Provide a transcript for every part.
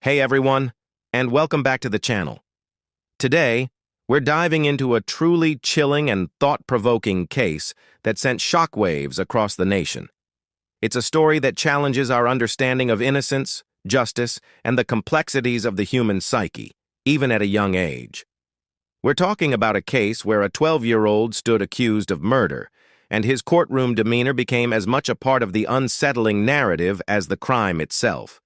Hey everyone, and welcome back to the channel. Today, we're diving into a truly chilling and thought-provoking case that sent shockwaves across the nation. It's a story that challenges our understanding of innocence, justice, and the complexities of the human psyche, even at a young age. We're talking about a case where a 12-year-old stood accused of murder, and his courtroom demeanor became as much a part of the unsettling narrative as the crime itself.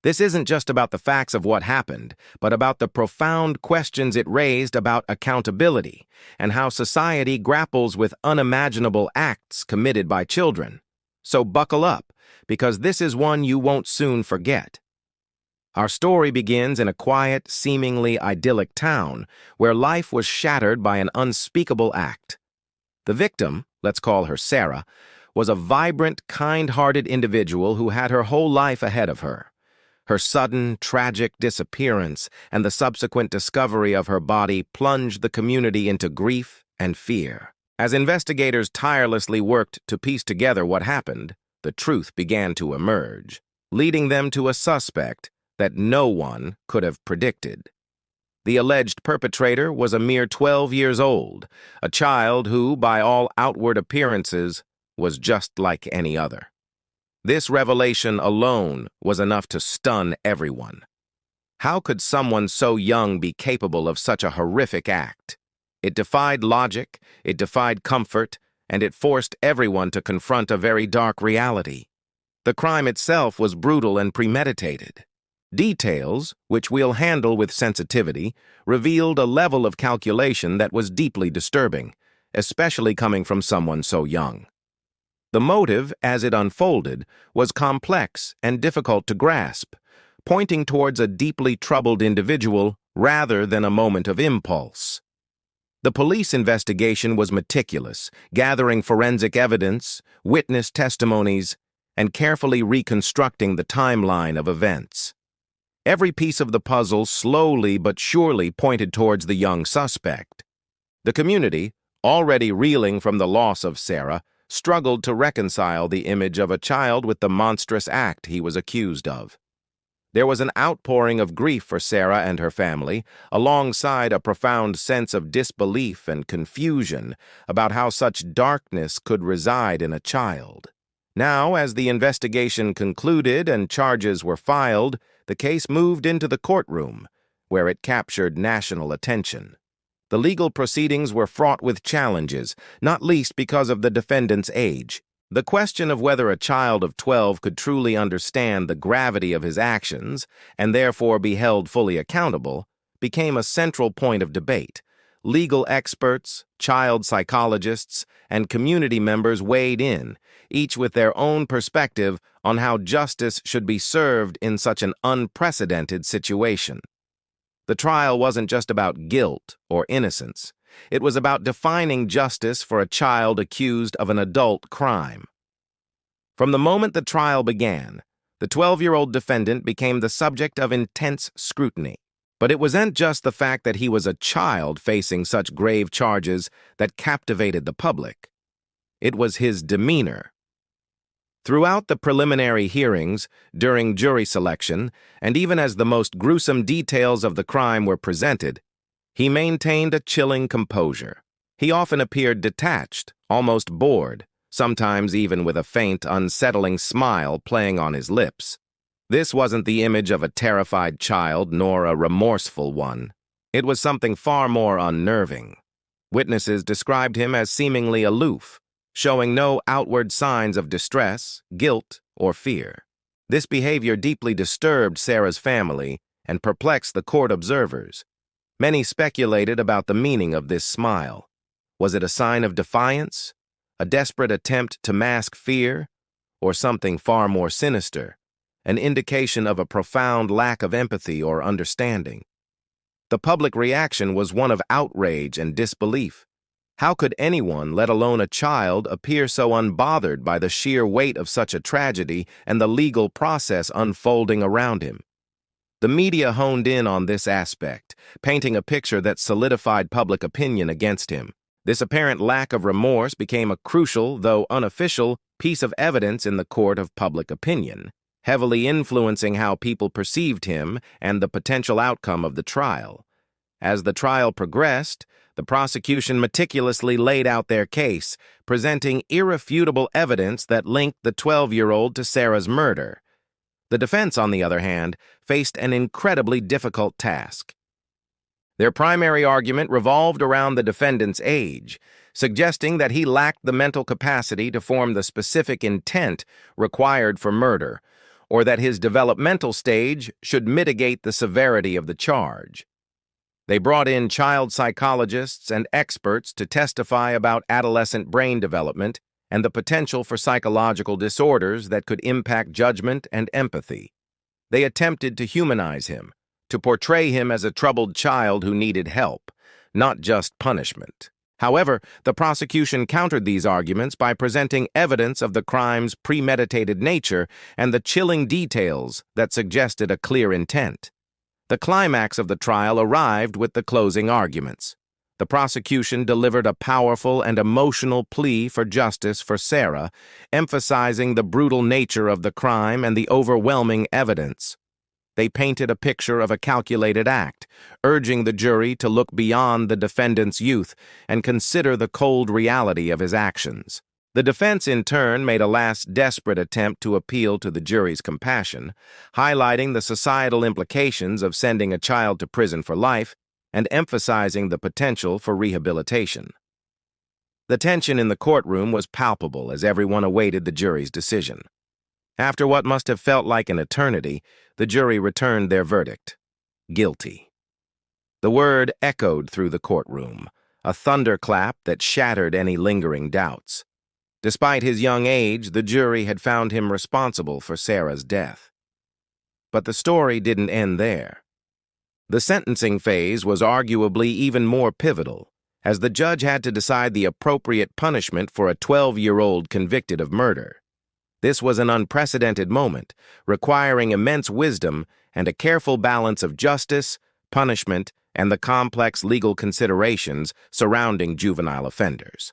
This isn't just about the facts of what happened, but about the profound questions it raised about accountability and how society grapples with unimaginable acts committed by children. So buckle up, because this is one you won't soon forget. Our story begins in a quiet, seemingly idyllic town where life was shattered by an unspeakable act. The victim, let's call her Sarah, was a vibrant, kind-hearted individual who had her whole life ahead of her. Her sudden, tragic disappearance and the subsequent discovery of her body plunged the community into grief and fear. As investigators tirelessly worked to piece together what happened, the truth began to emerge, leading them to a suspect that no one could have predicted. The alleged perpetrator was a mere 12 years old, a child who, by all outward appearances, was just like any other. This revelation alone was enough to stun everyone. How could someone so young be capable of such a horrific act? It defied logic, it defied comfort, and it forced everyone to confront a very dark reality. The crime itself was brutal and premeditated. Details, which we'll handle with sensitivity, revealed a level of calculation that was deeply disturbing, especially coming from someone so young. The motive, as it unfolded, was complex and difficult to grasp, pointing towards a deeply troubled individual rather than a moment of impulse. The police investigation was meticulous, gathering forensic evidence, witness testimonies, and carefully reconstructing the timeline of events. Every piece of the puzzle slowly but surely pointed towards the young suspect. The community, already reeling from the loss of Sarah, struggled to reconcile the image of a child with the monstrous act he was accused of. There was an outpouring of grief for Sarah and her family, alongside a profound sense of disbelief and confusion about how such darkness could reside in a child. Now, as the investigation concluded and charges were filed, the case moved into the courtroom, where it captured national attention. The legal proceedings were fraught with challenges, not least because of the defendant's age. The question of whether a child of 12 could truly understand the gravity of his actions, and therefore be held fully accountable, became a central point of debate. Legal experts, child psychologists, and community members weighed in, each with their own perspective on how justice should be served in such an unprecedented situation. The trial wasn't just about guilt or innocence. It was about defining justice for a child accused of an adult crime. From the moment the trial began, the 12-year-old defendant became the subject of intense scrutiny. But it wasn't just the fact that he was a child facing such grave charges that captivated the public. It was his demeanor. Throughout the preliminary hearings, during jury selection, and even as the most gruesome details of the crime were presented, he maintained a chilling composure. He often appeared detached, almost bored, sometimes even with a faint, unsettling smile playing on his lips. This wasn't the image of a terrified child nor a remorseful one. It was something far more unnerving. Witnesses described him as seemingly aloof, showing no outward signs of distress, guilt, or fear. This behavior deeply disturbed Sarah's family and perplexed the court observers. Many speculated about the meaning of this smile. Was it a sign of defiance, a desperate attempt to mask fear, or something far more sinister, an indication of a profound lack of empathy or understanding? The public reaction was one of outrage and disbelief. How could anyone, let alone a child, appear so unbothered by the sheer weight of such a tragedy and the legal process unfolding around him? The media honed in on this aspect, painting a picture that solidified public opinion against him. This apparent lack of remorse became a crucial, though unofficial, piece of evidence in the court of public opinion. heavily influencing how people perceived him and the potential outcome of the trial. As the trial progressed, the prosecution meticulously laid out their case, presenting irrefutable evidence that linked the 12-year-old to Sarah's murder. The defense, on the other hand, faced an incredibly difficult task. Their primary argument revolved around the defendant's age, suggesting that he lacked the mental capacity to form the specific intent required for murder, or that his developmental stage should mitigate the severity of the charge. They brought in child psychologists and experts to testify about adolescent brain development and the potential for psychological disorders that could impact judgment and empathy. They attempted to humanize him, to portray him as a troubled child who needed help, not just punishment. However, the prosecution countered these arguments by presenting evidence of the crime's premeditated nature and the chilling details that suggested a clear intent. The climax of the trial arrived with the closing arguments. The prosecution delivered a powerful and emotional plea for justice for Sarah, emphasizing the brutal nature of the crime and the overwhelming evidence. They painted a picture of a calculated act, urging the jury to look beyond the defendant's youth and consider the cold reality of his actions. The defense, in turn, made a last desperate attempt to appeal to the jury's compassion, highlighting the societal implications of sending a child to prison for life and emphasizing the potential for rehabilitation. The tension in the courtroom was palpable as everyone awaited the jury's decision. After what must have felt like an eternity, the jury returned their verdict: guilty. The word echoed through the courtroom, a thunderclap that shattered any lingering doubts. Despite his young age, the jury had found him responsible for Sarah's death. But the story didn't end there. The sentencing phase was arguably even more pivotal, as the judge had to decide the appropriate punishment for a 12-year-old convicted of murder. This was an unprecedented moment, requiring immense wisdom and a careful balance of justice, punishment, and the complex legal considerations surrounding juvenile offenders.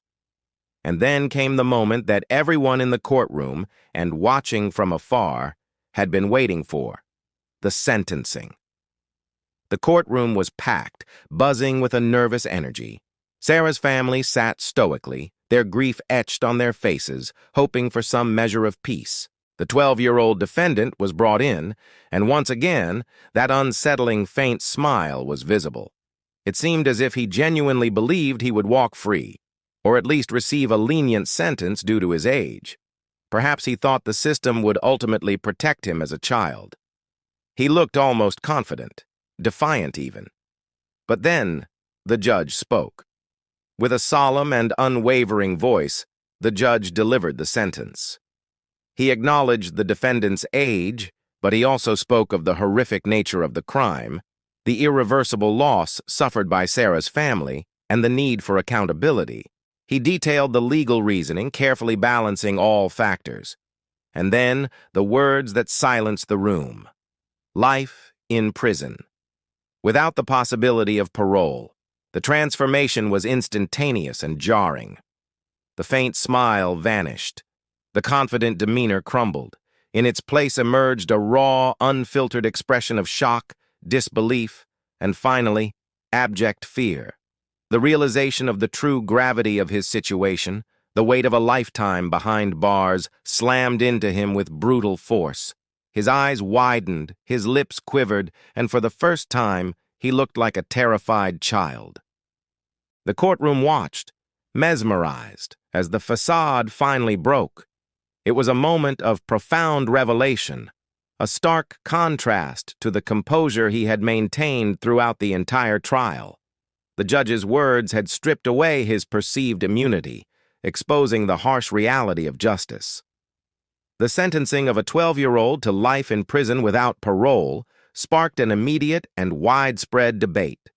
And then came the moment that everyone in the courtroom and watching from afar had been waiting for: the sentencing. The courtroom was packed, buzzing with a nervous energy. Sarah's family sat stoically, their grief etched on their faces, hoping for some measure of peace. The 12-year-old defendant was brought in, and once again, that unsettling faint smile was visible. It seemed as if he genuinely believed he would walk free, or at least receive a lenient sentence due to his age. Perhaps he thought the system would ultimately protect him as a child. He looked almost confident, defiant even. But then, the judge spoke. With a solemn and unwavering voice, the judge delivered the sentence. He acknowledged the defendant's age, but he also spoke of the horrific nature of the crime, the irreversible loss suffered by Sarah's family, and the need for accountability. He detailed the legal reasoning, carefully balancing all factors. And then, the words that silenced the room: life in prison. Without the possibility of parole, the transformation was instantaneous and jarring. The faint smile vanished. The confident demeanor crumbled. In its place emerged a raw, unfiltered expression of shock, disbelief, and finally, abject fear. The realization of the true gravity of his situation, the weight of a lifetime behind bars, slammed into him with brutal force. His eyes widened, his lips quivered, and for the first time, he looked like a terrified child. The courtroom watched, mesmerized, as the facade finally broke. It was a moment of profound revelation, a stark contrast to the composure he had maintained throughout the entire trial. The judge's words had stripped away his perceived immunity, exposing the harsh reality of justice. The sentencing of a 12-year-old to life in prison without parole sparked an immediate and widespread debate.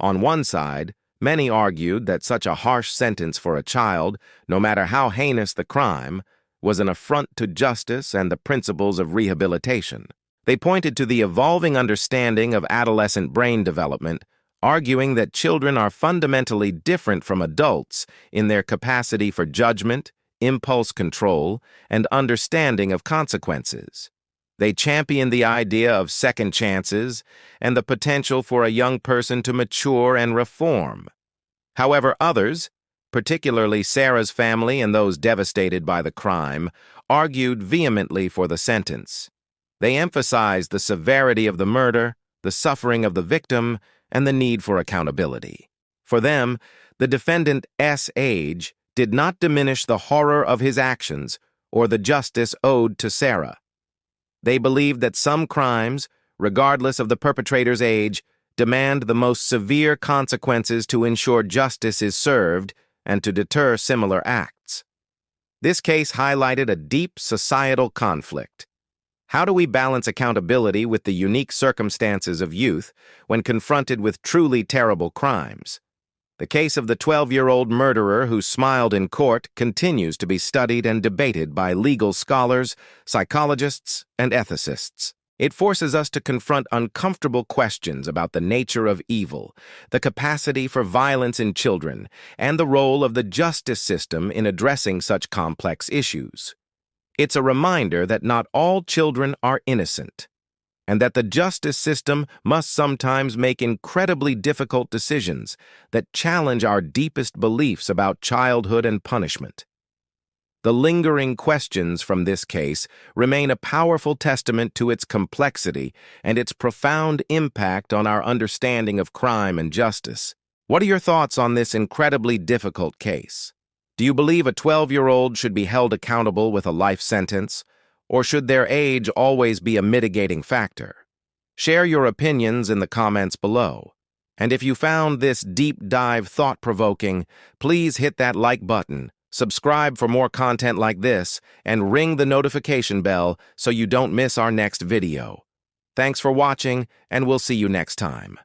On one side, many argued that such a harsh sentence for a child, no matter how heinous the crime, was an affront to justice and the principles of rehabilitation. They pointed to the evolving understanding of adolescent brain development, arguing that children are fundamentally different from adults in their capacity for judgment, impulse control, and understanding of consequences. They champion the idea of second chances and the potential for a young person to mature and reform. However, others, particularly Sarah's family and those devastated by the crime, argued vehemently for the sentence. They emphasized the severity of the murder, the suffering of the victim, and the need for accountability. For them, the defendant's age did not diminish the horror of his actions or the justice owed to Sarah. They believed that some crimes, regardless of the perpetrator's age, demand the most severe consequences to ensure justice is served and to deter similar acts. This case highlighted a deep societal conflict. How do we balance accountability with the unique circumstances of youth when confronted with truly terrible crimes? The case of the 12-year-old murderer who smiled in court continues to be studied and debated by legal scholars, psychologists, and ethicists. It forces us to confront uncomfortable questions about the nature of evil, the capacity for violence in children, and the role of the justice system in addressing such complex issues. It's a reminder that not all children are innocent, and that the justice system must sometimes make incredibly difficult decisions that challenge our deepest beliefs about childhood and punishment. The lingering questions from this case remain a powerful testament to its complexity and its profound impact on our understanding of crime and justice. What are your thoughts on this incredibly difficult case? Do you believe a 12-year-old should be held accountable with a life sentence? Or should their age always be a mitigating factor? Share your opinions in the comments below. And if you found this deep dive thought-provoking, please hit that like button, subscribe for more content like this, and ring the notification bell so you don't miss our next video. Thanks for watching, and we'll see you next time.